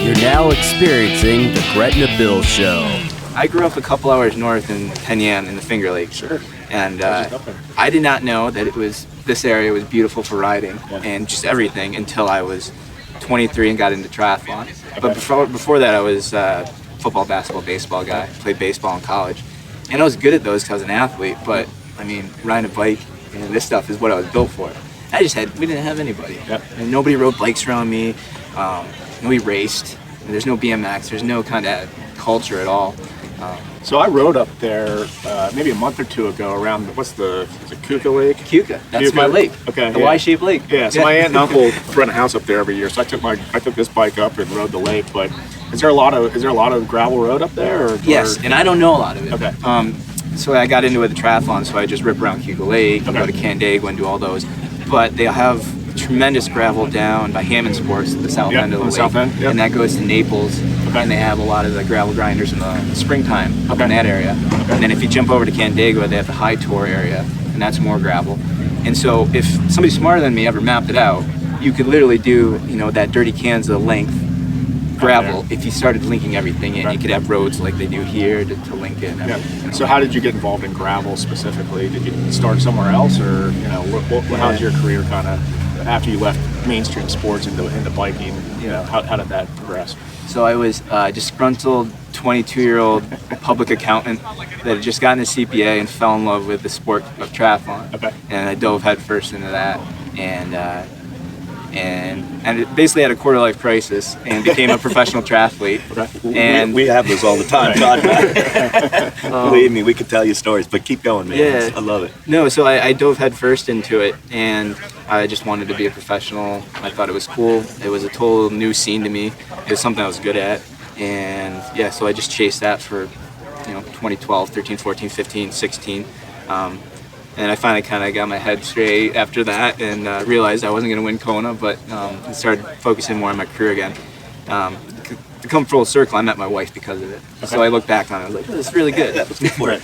You're now experiencing the Gretna Bill Show. I grew up a couple hours north in Penyan in the Finger Lakes. Sure. And I did not know that this area was beautiful for riding and just everything until I was 23 and got into triathlon. Okay. But before that, I was a football, basketball, baseball guy. Played baseball in college. And I was good at those because I was an athlete, but I mean, riding a bike and this stuff is what I was built for. We didn't have anybody. Yep. And nobody rode bikes around me. Nobody raced. There's no BMX. There's no kind of culture at all. So I rode up there maybe a month or two ago around, is it Kuka Lake? Kuka, that's my lake. Okay. The Y-shaped lake. Yeah, so my aunt and uncle run a house up there every year, so I took this bike up and rode the lake. But is there a lot of gravel road up there? Yes, and I don't know a lot of it. Okay. So I got into it with the triathlon, so I just rip around Kuka Lake, go to Canandaigua and do all those. But they have tremendous gravel down by Hammond Sports, the south end of the lake. South end, and that goes to Naples. And they have a lot of the gravel grinders in the springtime up in that area. And then if you jump over to Canandaigua, they have the High Tour area, and that's more gravel. And so if somebody smarter than me ever mapped it out, you could literally do, that Dirty Kansas length gravel if you started linking everything in. You could have roads like they do here to link in. So how did you get involved in gravel specifically? Did you start somewhere else, or how's your career kind of after you left mainstream sports into biking? How did that progress? So I was a disgruntled 22-year-old public accountant that had just gotten a CPA and fell in love with the sport of triathlon. Okay. And I dove headfirst into that, and it basically had a quarter-life crisis and became a professional triathlete. Okay. And we have those all the time, Todd. Believe me, we could tell you stories, but keep going, man. Yeah. I love it. No, so I dove headfirst into it, and I just wanted to be a professional. I thought it was cool. It was a total new scene to me. It was something I was good at, and so I just chased that for 2012, 13, 14, 15, 16. And I finally kind of got my head straight after that and realized I wasn't going to win Kona, but started focusing more on my career again. To come full circle, I met my wife because of it. Okay. So I look back on it, I was like, this is really good.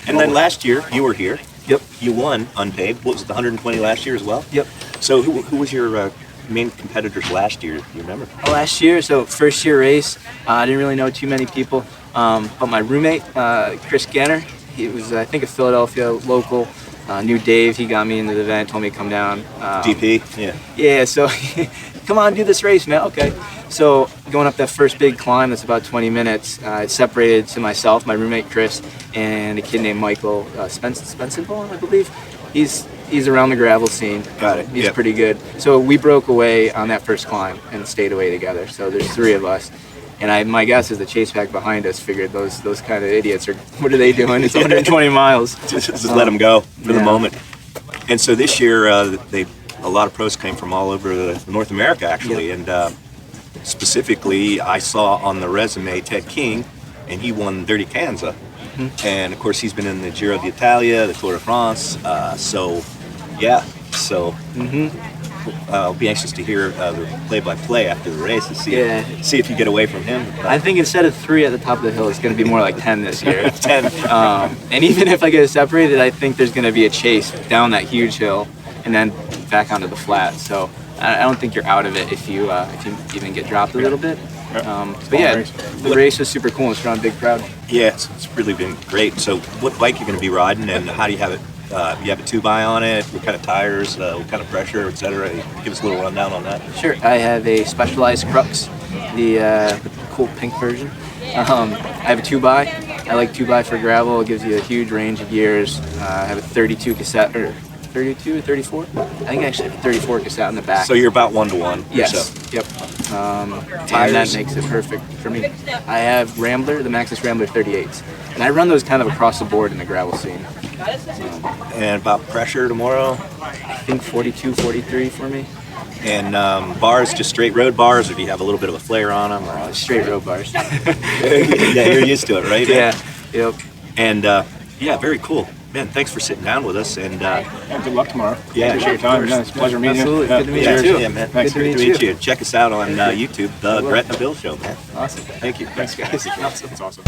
And then last year, you were here. Yep. You won unPAved. What was it, the 120 last year as well? Yep. So who was your main competitors last year? Do you remember? Last year, so first year race, I didn't really know too many people. But my roommate, Chris Ganner, he was, I think, a Philadelphia local. Knew Dave, he got me into the event, told me to come down. DP, yeah. Yeah, so come on, do this race, man. Okay. So going up that first big climb, that's about 20 minutes, it's separated to myself, my roommate Chris, and a kid named Michael Spencenville, I believe. He's around the gravel scene. Got it. He's pretty good. So we broke away on that first climb and stayed away together. So there's three of us. And my guess is the chase pack behind us figured those kind of idiots what are they doing? It's 120 miles. Just let them go for the moment. And so this year, a lot of pros came from all over North America, actually. And specifically, I saw on the resume Ted King, and he won Dirty Kansas. Mm-hmm. And of course, he's been in the Giro d'Italia, the Tour de France. I'll be anxious to hear the play-by-play after the race and see if you get away from him. I think instead of 3 at the top of the hill, it's going to be more like 10 this year. 10. And even if I get separated, I think there's going to be a chase down that huge hill and then back onto the flat. So I don't think you're out of it if you even get dropped a little bit. But yeah, the race was super cool. It's drawn a big crowd. Yeah, it's really been great. So what bike are you going to be riding, and how do you have it? You have a 2x on it? What kind of tires? What kind of pressure, etc.? Give us a little rundown on that. Sure. I have a Specialized Crux, the cool pink version. I have a 2x. I like 2x for gravel. It gives you a huge range of gears. I have a 32 cassette, or 32 or 34? I think I actually have a 34 cassette on the back. So you're about 1-to-1. Yes. Yep. And that makes it perfect for me. I have Rambler, the Maxxis Rambler 38s. And I run those kind of across the board in the gravel scene. And about pressure tomorrow? I think 42, 43 for me. And bars, just straight road bars, or do you have a little bit of a flare on them? Or? Straight road bars. Yeah, you're used to it, right? Yeah. Yep. And very cool. Man, thanks for sitting down with us. And good luck tomorrow. Yeah, appreciate your time. Yeah, it's a pleasure meeting you. Absolutely. Good to meet you too. Yeah, man. Thanks. Good to meet you. Check us out on YouTube, the Gretna Bill Show, man. Awesome. Thank you. Thanks, guys. That's awesome.